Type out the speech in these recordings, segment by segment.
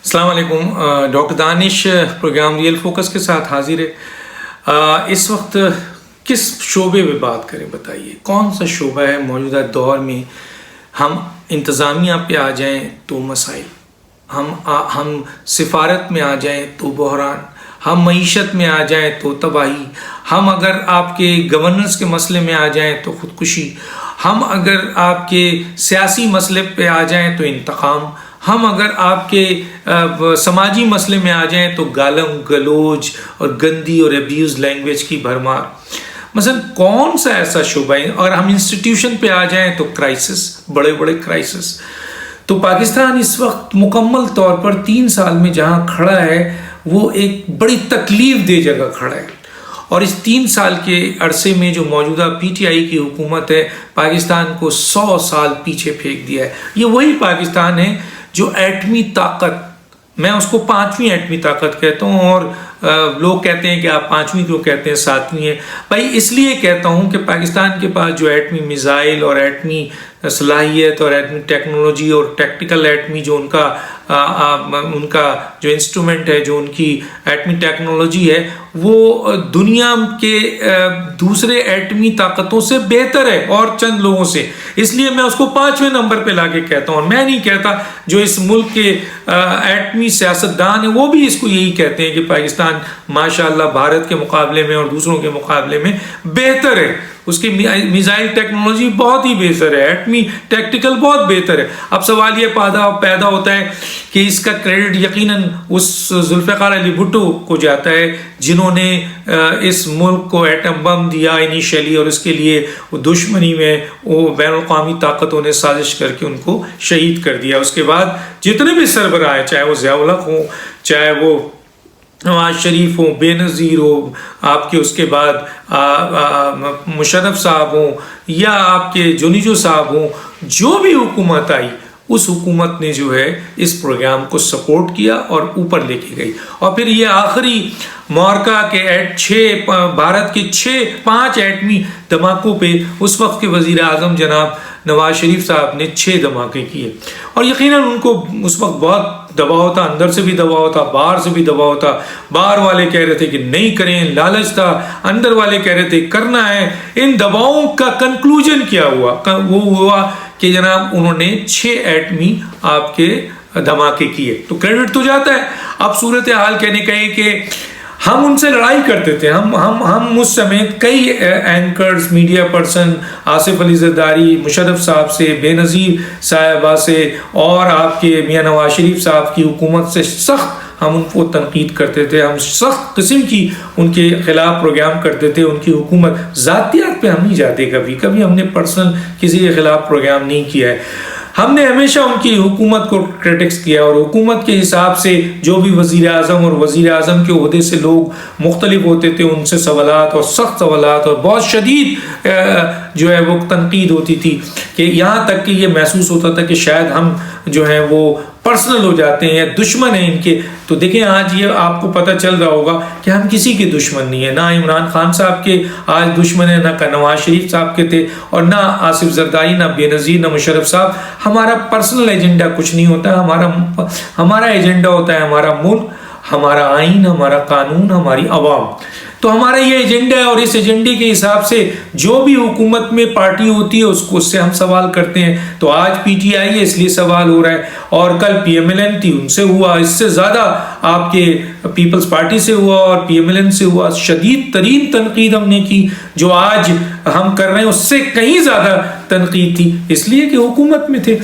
अस्सलाम वालेकुम। Doctor Danish program real focus के साथ हाजिर है। इस वक्त किस शोबे में बात करें बताइए, कौन सा शोबा है मौजूदा दौर में हम इंतज़ामिया पे आ जाएं तो मसाइल, हम सिफारत में आ जाएं तो बहरान, हम मईशत में आ जाएं तो तबाही, हम अगर आपके गवर्नेंस के मसले में आ जाएं तो ख़ुदकुशी, हम अगर आपके सियासी मसले पे आ जाएं तो इंतकाम, हम अगर आपके समाजी मसले में आ जाएं तो गालम गलोज और गंदी और अब्यूज़ लैंग्वेज की भरमार। मसलन कौन सा ऐसा शोबा है, और हम इंस्टीट्यूशन पे आ जाएं तो क्राइसिस, बड़े बड़े क्राइसिस। तो पाकिस्तान इस वक्त मुकम्मल तौर पर 3 साल में जहां खड़ा है वो एक बड़ी तकलीफ दे जगह खड़ा है। और इस 3 साल के अरसे में जो मौजूदा पीटीआई की हुकूमत है, पाकिस्तान को 100 साल पीछे फेंक दिया है। ये वही पाकिस्तान है जो एटमी ताकत, मैं उसको 5वीं एटमी ताकत कहता हूँ, और लोग कहते हैं कि आप 5वीं क्यों कहते हैं, 7वीं है। भाई इसलिए कहता हूँ कि पाकिस्तान के पास जो एटमी मिसाइल और एटमी सलाहियत और एटमी टेक्नोलॉजी और टैक्टिकल एटमी जो उनका जो इंस्ट्रूमेंट है, जो उनकी एटमी टेक्नोलॉजी है, वो दुनिया के दूसरे एटमी ताकतों से बेहतर है और चंद लोगों से। इसलिए मैं उसको 5वें नंबर पे लाके कहता हूँ। और मैं नहीं कहता, जो इस मुल्क के एटमी सियासतदान है वो भी इसको यही कहते हैं कि पाकिस्तान माशाअल्लाह भारत के मुकाबले में और दूसरों के मुकाबले में बेहतर है, उसकी मिसाइल टेक्नोलॉजी बहुत ही बेहतर है, एटमी टैक्टिकल बहुत बेहतर है। अब सवाल ये पैदा होता है कि इसका क्रेडिट यकीनन उस जुल्फ़िकार अली भुट्टो को जाता है जिन्होंने इस मुल्क को एटम बम दिया इनिशियली, और उसके लिए वो दुश्मनी में वो बैनुल-अक़वामी ताकतों ने साजिश करके उनको शहीद कर दिया। उसके बाद जितने भी सरबराह हैं, चाहे वो ज़िया-उल हक़ हो, चाहे वो नवाज शरीफ हो, बेनज़ीर हो, आपके उसके बाद मुशर्रफ साहब हो, या आपके जुनीजो साहब हो, जो भी हुकूमत आई उस हुकूमत ने जो है इस प्रोग्राम को सपोर्ट किया और ऊपर लेके गई। और फिर ये आखिरी मौरका के भारत के 5 एटमी धमाकों पे उस वक्त के वज़ीर आज़म जनाब नवाज शरीफ साहब ने 6 धमाके किए। और यकीनन उनको उस वक्त बहुत दबाव था, अंदर से भी दबाव था, बाहर से भी दबाव था। बाहर वाले कह रहे थे कि नहीं करें, लालच था, अंदर वाले कह रहे थे करना है। इन दबावों का कंक्लूजन क्या हुआ? वो हुआ कि जनाब उन्होंने 6 एटमी आपके धमाके किए। तो क्रेडिट तो जाता है। अब सूरत हाल कहने का है कि हम उनसे लड़ाई करते थे, हम उस समय कई anchors, media person, Asif Ali Zardari, Musharraf साहब से, बेनज़ीर साहिबा से, और आपके मियाँ नवाज शरीफ साहब की हुकूमत से सख्त हम उनको तनकीद करते थे। हम सख्त किस्म की उनके खिलाफ प्रोग्राम करते थे। उनकी हुकूमत ज़ातियात पे हम नहीं जाते, कभी हमने पर्सनल किसी के खिलाफ प्रोग्राम नहीं किया है। हमने हमेशा उनकी हुकूमत को क्रिटिक्स किया, और हुकूमत के हिसाब से जो भी वज़ीर आज़म और वज़ीर आज़म के ओहदे से लोग मुख्तलिफ होते थे, उनसे सवालात और सख्त सवालात और बहुत शदीद जो है वो तनकीद होती थी, कि यहाँ तक कि ये महसूस होता था कि शायद हम जो है वो पर्सनल हो जाते हैं या दुश्मन हैं इनके। तो देखें, आज ये आपको पता चल रहा होगा कि हम किसी के दुश्मन नहीं है। ना इमरान खान साहब के आज दुश्मन है, ना नवाज शरीफ साहब के थे, और ना आसिफ जरदारी, ना बेनज़ीर, ना मुशर्रफ साहब। हमारा पर्सनल एजेंडा कुछ नहीं होता। हमारा एजेंडा होता है हमारा मुल्क, हमारा आइन, हमारा कानून, हमारी अवाम। तो हमारा ये एजेंडा है, और इस एजेंडे के हिसाब से जो भी हुकूमत में पार्टी होती है उससे हम सवाल करते हैं। तो आज पीटीआई है इसलिए सवाल हो रहा है, और कल पीएमएलएन थी उनसे हुआ, इससे ज़्यादा आपके पीपल्स पार्टी से हुआ और पीएमएलएन से हुआ। शदीद तरीन तनकीद हमने की, जो आज हम कर रहे हैं उससे कहीं ज़्यादा तनकीद थी, इसलिए कि हुकूमत में थे।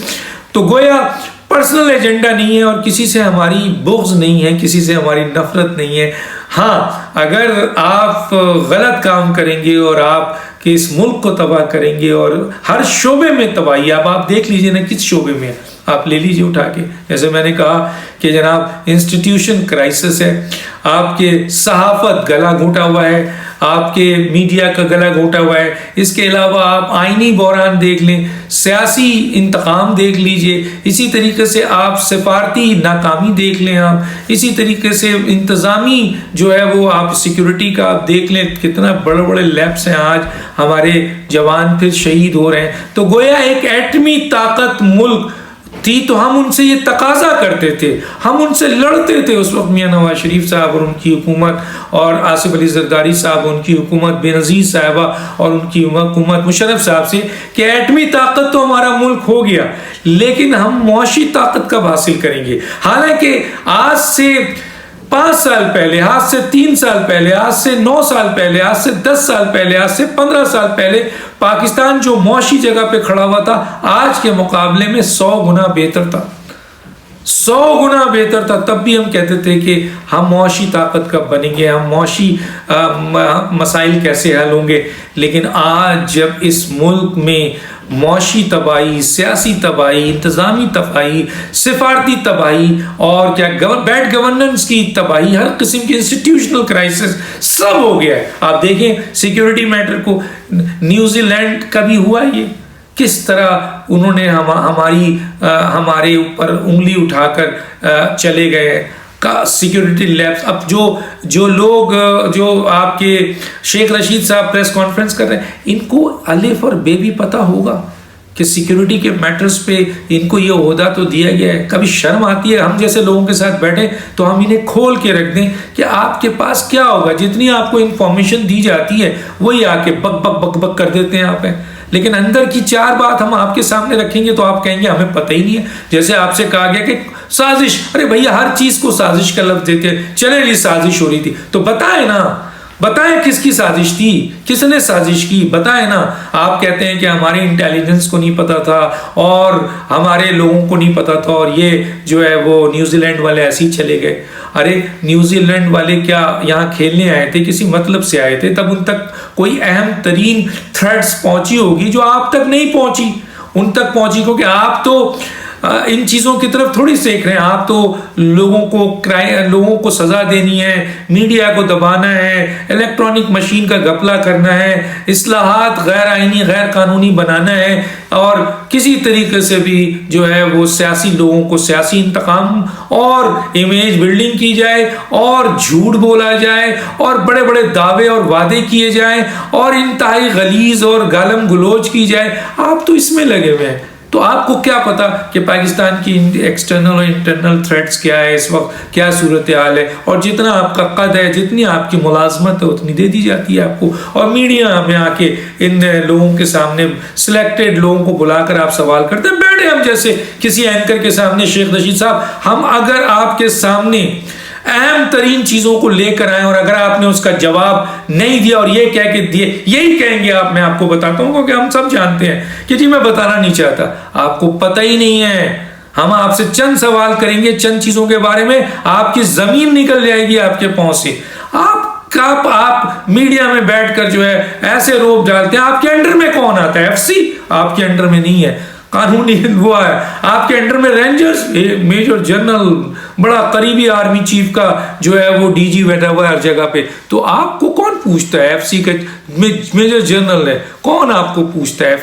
तो गोया पर्सनल एजेंडा नहीं है, और किसी से हमारी बुग़्ज़ नहीं है, किसी से हमारी नफरत नहीं है। हाँ, अगर आप गलत काम करेंगे और आप कि इस मुल्क को तबाह करेंगे, और हर शोबे में तबाही। अब आप देख लीजिए ना किस शोबे में, आप ले लीजिए उठा के। जैसे मैंने कहा कि जनाब इंस्टीट्यूशन क्राइसिस है, आपके सहाफ़त गला घोटा हुआ है, आपके मीडिया का गला घोटा हुआ है। इसके अलावा आप आइनी बहरान देख लें, सियासी इंतकाम देख लीजिए, इसी तरीके से आप सिफारती नाकामी देख लें, आप इसी तरीके से इंतज़ामी जो है वो आप सिक्योरिटी का आप देख लें, कितना बड़े बड़े लैब्स हैं, आज हमारे जवान फिर शहीद हो रहे हैं। तो गोया एक एटमी ताकत मुल्क थी तो हम उनसे ये तकाजा करते थे, हम उनसे लड़ते थे उस वक्त मियां नवाज शरीफ साहब और उनकी हुकूमत, और आसिफ अली जरदारी साहब उनकी हुकूमत, बेनज़ीर साहबा और उनकी हुकूमत, मुशर्रफ साहब से, कि एटमी ताकत तो हमारा मुल्क हो गया, लेकिन हम मुआशी ताकत कब हासिल करेंगे। हालांकि आज से 5 साल पहले, आज से 3 साल पहले, आज से 9 साल पहले, आज से 10 साल पहले, आज से 15 साल पहले पाकिस्तान जो मुआशी जगह पे खड़ा हुआ था, आज के मुकाबले में 100 गुना बेहतर था, 100 गुना बेहतर था। तब भी हम कहते थे कि हम मुआशी ताकत कब बनेंगे, हम मुआशी मसाइल कैसे हल होंगे। लेकिन आज जब इस मुल्क में मुआशी तबाही, सियासी तबाही, इंतज़ामी तबाही, सिफारती तबाही और क्या बैड गवर्नेंस की तबाही, हर किस्म की इंस्टीट्यूशनल क्राइसिस सब हो गया है। आप देखें सिक्योरिटी मैटर को, न्यूजीलैंड का भी हुआ ये, किस तरह उन्होंने हमारे ऊपर उंगली उठाकर चले गए का सिक्योरिटी लैब्स। अब जो लोग जो आपके शेख रशीद साहब प्रेस कॉन्फ्रेंस कर रहे हैं, इनको अलिफ और बे भी पता होगा कि सिक्योरिटी के मैटर्स पे इनको ये ओहदा तो दिया गया है। कभी शर्म आती है हम जैसे लोगों के साथ बैठे तो हम इन्हें खोल के रख दें कि आपके पास क्या होगा, जितनी आपको इंफॉर्मेशन दी जाती है वही आके बक बक बक बक कर देते हैं आप। लेकिन अंदर की 4 बात हम आपके सामने रखेंगे तो आप कहेंगे हमें पता ही नहीं है। जैसे आपसे कहा गया कि साजिश, अरे भैया हर चीज को साजिश का लफ्ज देते हैं, चले जी साजिश हो रही थी तो बताए ना, बताएं किसकी साजिश थी, किसने साजिश की, बताएं ना। आप कहते हैं कि हमारे इंटेलिजेंस को नहीं पता था और हमारे लोगों को नहीं पता था और ये जो है वो न्यूजीलैंड वाले ऐसे ही चले गए। अरे न्यूजीलैंड वाले क्या यहाँ खेलने आए थे, किसी मतलब से आए थे, तब उन तक कोई अहम तरीन थ्रेड्स पहुंची होगी जो आप तक नहीं पहुंची, उन तक पहुंची, क्योंकि आप तो इन चीज़ों की तरफ थोड़ी सीख रहे हैं। आप तो लोगों को सजा देनी है, मीडिया को दबाना है, इलेक्ट्रॉनिक मशीन का घपला करना है, इस्लाहात गैर आईनी गैर कानूनी बनाना है और किसी तरीके से भी जो है वो सियासी लोगों को सियासी इंतकाम और इमेज बिल्डिंग की जाए और झूठ बोला जाए और बड़े बड़े दावे और वादे किए जाए और इंतहाई गलीज और गालम गलोच की जाए। आप तो इसमें लगे हुए हैं, तो आपको क्या पता कि पाकिस्तान की एक्सटर्नल और इंटरनल थ्रेट्स क्या है, इस वक्त क्या सूरत हाल है। और जितना आपका कद है, जितनी आपकी मुलाजमत है, उतनी दे दी जाती है आपको। और मीडिया में आके इन लोगों के सामने सिलेक्टेड लोगों को बुलाकर आप सवाल करते हैं। बैठे हम जैसे किसी एंकर के सामने, शेख रशीद साहब, हम अगर आपके सामने अहम तरीन चीजों को लेकर आए और अगर आपने उसका जवाब नहीं दिया और ये कह के दिए, यही कहेंगे आप, मैं आपको बताता हूं क्योंकि हम सब जानते हैं कि जी मैं बताना नहीं चाहता, आपको पता ही नहीं है। हम आपसे चंद सवाल करेंगे चंद चीजों के बारे में, आपकी जमीन निकल जाएगी आपके पांव से। आप मीडिया में बैठकर जो है ऐसे रोप डालते हैं। आपके अंडर में कौन आता है? एफसी आपके अंडर में नहीं है, कानूनी हुआ है। आपके अंडर में रेंजर्स, मेजर जनरल, बड़ा करीबी आर्मी चीफ का जो है वो डीजी बैठा हुआ है हर जगह पे। तो आपको कौन पूछता है? एफसी का मेजर जनरल है, कौन आपको पूछता है?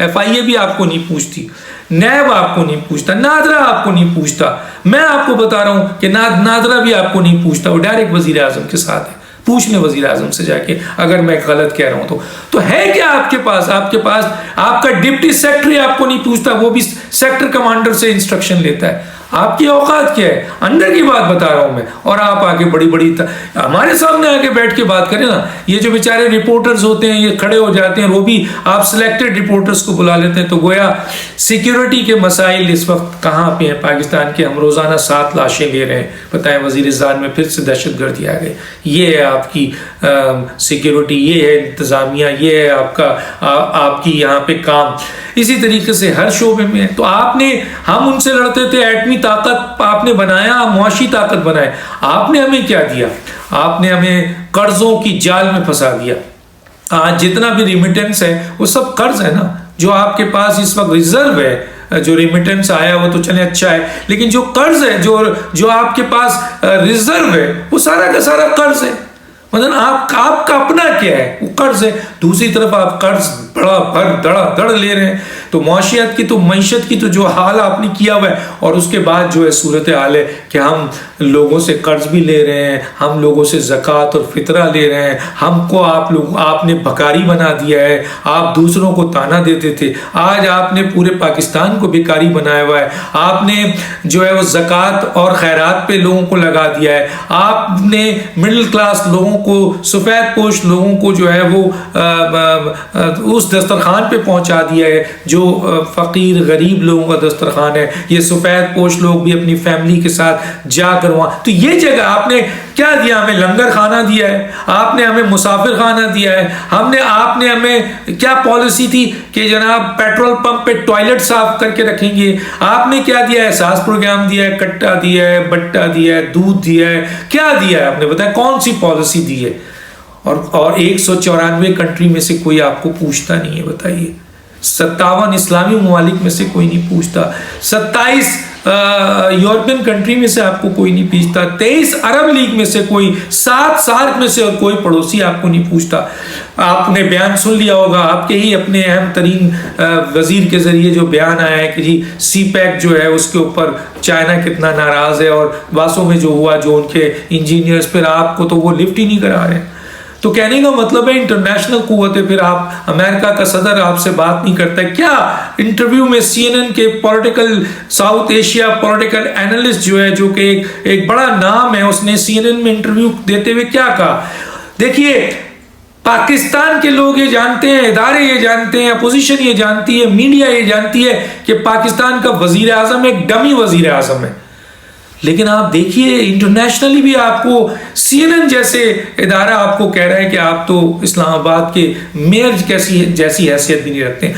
एफआईए भी आपको नहीं पूछती, नैब आपको नहीं पूछता, नादरा आपको नहीं पूछता। मैं आपको बता रहा हूं कि नादरा भी आपको नहीं पूछता, वो डायरेक्ट वजीर आजम के साथ है। पूछ लें वजीर आजम से जाके अगर मैं गलत कह रहा हूं तो है क्या आपके पास आपका डिप्टी सेक्रेटरी आपको नहीं पूछता, वो भी सेक्टर कमांडर से इंस्ट्रक्शन लेता है। आपकी औकात क्या है? अंदर की बात बता रहा हूं मैं, और आप आगे बड़ी हमारे सामने आके बैठ के बात करें ना। ये जो बेचारे रिपोर्टर्स होते हैं ये खड़े हो जाते हैं, वो भी आप सिलेक्टेड रिपोर्टर्स को बुला लेते हैं। तो गोया सिक्योरिटी के मसाइल इस वक्त कहाँ पे हैं पाकिस्तान के? हम रोजाना 7 लाशें ले रहे हैं, बताएं वजीरिस्तान में फिर से दहशतगर्दी आ गई। ये है आपकी सिक्योरिटी, ये है इंतजामिया, ये है आपकी यहाँ पे काम। इसी तरीके से हर शोबे में तो हम उनसे लड़ते थे, एटमी ताकत आपने बनाया, मुआशी ताकत बनाए। आपने हमें क्या दिया? आपने हमें कर्जों की जाल में फंसा दिया। आज जितना भी रिमिटेंस है वो सब कर्ज है ना। जो आपके पास इस वक्त रिजर्व है, जो रिमिटेंस आया वो तो चले अच्छा है, लेकिन जो कर्ज है, जो आपके पास रिजर्व है, वो सारा का सारा कर्ज है। मतलब आपका अपना क्या है? वो कर्ज है। दूसरी तरफ आप कर्ज बड़ा भर धड़ ले रहे हैं। तो मौशियत की, तो मईशत की तो जो हाल आपने किया हुआ है, और उसके बाद जो है सूरत हाल है कि हम लोगों से कर्ज भी ले रहे हैं, हम लोगों से ज़कात और फितरा ले रहे हैं, हमको आपने भिखारी बना दिया है। आप दूसरों को ताना देते थे, आज आपने पूरे पाकिस्तान को भिखारी बनाया हुआ है। आपने जो है वो ज़कात और खैरात पे लोगों को लगा दिया है। आपने मिडिल क्लास लोगों को, सफ़ेद पोश लोगों को जो है वो उस दस्तरखान पे पहुंचा दिया है जो फ़कीर गरीब लोगों का दस्तरखान है। ये सफ़ेद पोश लोग भी अपनी फैमिली के साथ जाकर वहाँ, तो ये जगह आपने क्या दिया? हमें लंगर खाना दिया है, आपने हमें मुसाफिर खाना दिया है, आपने हमें क्या पॉलिसी थी कि जनाब पेट्रोल पंप पे टॉयलेट साफ करके रखेंगे। आपने क्या दिया है? एहसास प्रोग्राम दिया है, कट्टा दिया है, बट्टा दिया है, दूध दिया है, क्या दिया है आपने? बताया कौन सी पॉलिसी दी है? और 194 कंट्री में से कोई आपको पूछता नहीं है, बताइए। 57 इस्लामी ममालिक में से कोई नहीं पूछता, 27 यूरोपियन कंट्री में से आपको कोई नहीं पूछता, 23 अरब लीग में से कोई, 7 सार्क में से और कोई पड़ोसी आपको नहीं पूछता। आपने बयान सुन लिया होगा, आपके ही अपने अहम तरीन वजीर के जरिए जो बयान आया है कि जी CPEC जो है उसके ऊपर चाइना कितना नाराज है, और वासों में जो हुआ, जो उनके इंजीनियर्स, फिर आपको तो वो लिफ्ट ही नहीं करा रहे। तो कहने का मतलब है इंटरनेशनल कुव्वत है, फिर आप, अमेरिका का सदर आपसे बात नहीं करता है क्या? इंटरव्यू में CNN के political, south Asia political analyst जो है, जो कि एक बड़ा नाम है, उसने CNN में इंटरव्यू देते हुए क्या कहा? देखिए, पाकिस्तान के लोग ये जानते हैं, इदारे ये जानते हैं, अपोजिशन ये जानती है, मीडिया ये जानती है कि पाकिस्तान का वजीर आजम एक डमी वजीर आजम है। लेकिन आप देखिए इंटरनेशनली भी आपको CNN जैसे इदारा आपको कह रहा है कि आप तो इस्लामाबाद के मेयर जैसी हैसियत भी नहीं रखते।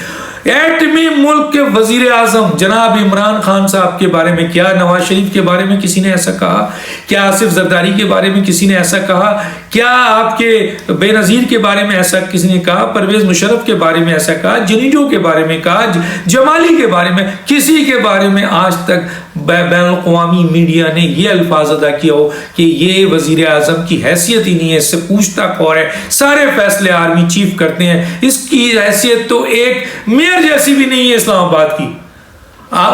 एटमी मुल्क के वजीर आजम जनाब इमरान खान साहब के बारे में क्या, नवाज शरीफ के बारे में किसी ने ऐसा कहा? क्या आसिफ जरदारी के बारे में किसी ने ऐसा कहा? क्या आपके बेनज़ीर के बारे में ऐसा किसी ने कहा? परवेज मुशर्रफ के बारे में ऐसा कहा? जुनीजो के बारे में कहा? जमाली के बारे में? किसी के बारे में आज तक बैनुल-अक़वामी मीडिया ने ये अल्फाज अदा किया हो कि ये वजीर आजम की हैसियत ही नहीं है, इससे पूछता कौन है? सारे फैसले आर्मी चीफ करते हैं, इसकी हैसियत तो एक मेयर जैसी भी नहीं है इस्लामाबाद की।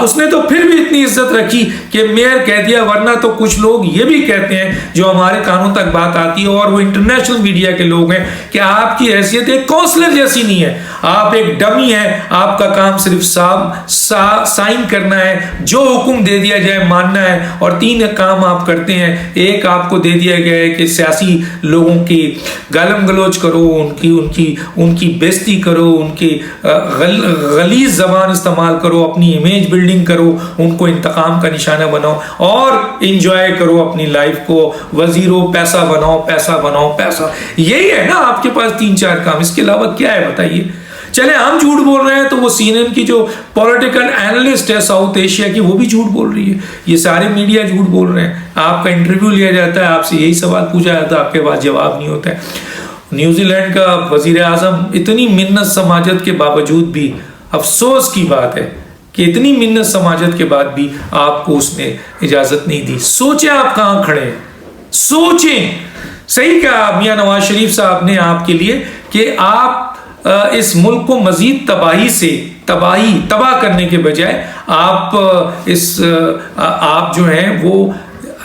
उसने तो फिर भी इतनी इज्जत रखी कि मेयर कह दिया, वरना तो कुछ लोग ये भी कहते हैं जो हमारे कानों तक बात आती है, और वो इंटरनेशनल मीडिया के लोग हैं, कि आपकी हैसियत एक काउंसलर जैसी नहीं है, आप एक डमी है, आपका काम सिर्फ साइन करना है, जो हुक्म दे दिया जाए मानना है, और 3 काम आप करते हैं। एक आपको दे दिया गया है कि सियासी लोगों की गालम गलोच करो, उनकी बेइज्जती करो, उनकी गलीज जबान इस्तेमाल करो, अपनी इमेज बिल्डिंग करो, उनको इंतकाम का निशाना बनाओ, और इंजॉय करो अपनी लाइफ को। वजीरों पैसा बनाओ, पैसा बनाओ, पैसा, यही है ना आपके पास 3-4 काम, इसके अलावा क्या है बताइए? चले हम झूठ बोल रहे हैं तो वो CNN की जो पॉलिटिकल एनालिस्ट है साउथ एशिया की, वो भी झूठ बोल रही है, ये सारे मीडिया झूठ बोल रहे हैं। आपका इंटरव्यू लिया जाता है, आपसे यही सवाल पूछा जाता है, आपके पास जवाब नहीं होता है। न्यूजीलैंड का वजीर आजम, इतनी मिन्नत समाजत के बावजूद भी, अफसोस की बात है कि इतनी मिन्नत समाजत के बाद भी आपको उसने इजाजत नहीं दी। सोचें आप कहां खड़े हैं, सोचें। सही कहा मियां नवाज शरीफ साहब ने आपके लिए कि आप इस मुल्क को मजीद तबाह करने के बजाय आप जो हैं वो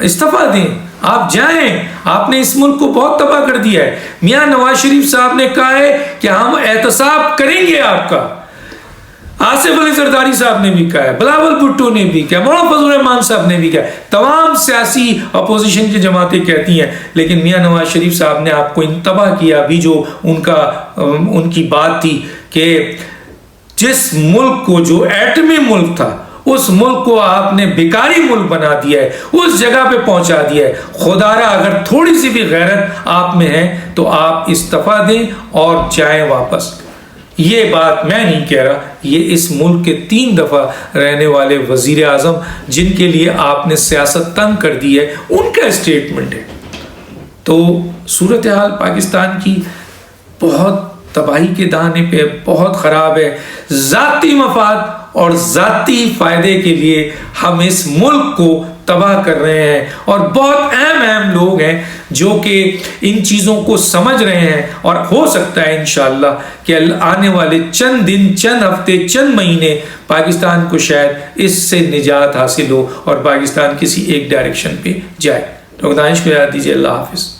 इस्तीफा दें, आप जाएं। आपने इस मुल्क को बहुत तबाह कर दिया है। मियां नवाज शरीफ साहब ने कहा है कि हम एहतसाब करेंगे आपका। आसिफ अली जरदारी साहब ने भी कहा है, बिलावल भुट्टो ने भी कहा, मौलाना फजल रहमान साहब ने भी कहा, तमाम सियासी अपोजिशन की जमातें कहती हैं। लेकिन मियां नवाज शरीफ साहब ने आपको इंतबाह किया। अभी जो उनकी बात थी कि जिस मुल्क को, जो एटमी मुल्क था, उस मुल्क को आपने भिखारी मुल्क बना दिया है, उस जगह पे पहुंचा दिया है। खुदारा अगर थोड़ी सी भी गैरत आप में है तो आप इस्तीफा दें और जाएं वापस। ये बात मैं नहीं कह रहा, ये इस मुल्क के 3 दफा रहने वाले वजीर आजम जिनके लिए आपने सियासत तंग कर दी है, उनका स्टेटमेंट है। तो सूरत हाल पाकिस्तान की बहुत तबाही के दाने पे, बहुत ख़राब है। ज़ाती मफाद और ज़ाती फ़ायदे के लिए हम इस मुल्क को तबाह कर रहे हैं, और बहुत अहम लोग हैं जो कि इन चीज़ों को समझ रहे हैं, और हो सकता है इंशाअल्लाह कि आने वाले चंद दिन, चंद हफ्ते, चंद महीने पाकिस्तान को शायद इससे निजात हासिल हो और पाकिस्तान किसी एक डायरेक्शन पे जाए। डॉक्टर दानिश को याद दीजिए। अल्लाह हाफिज़।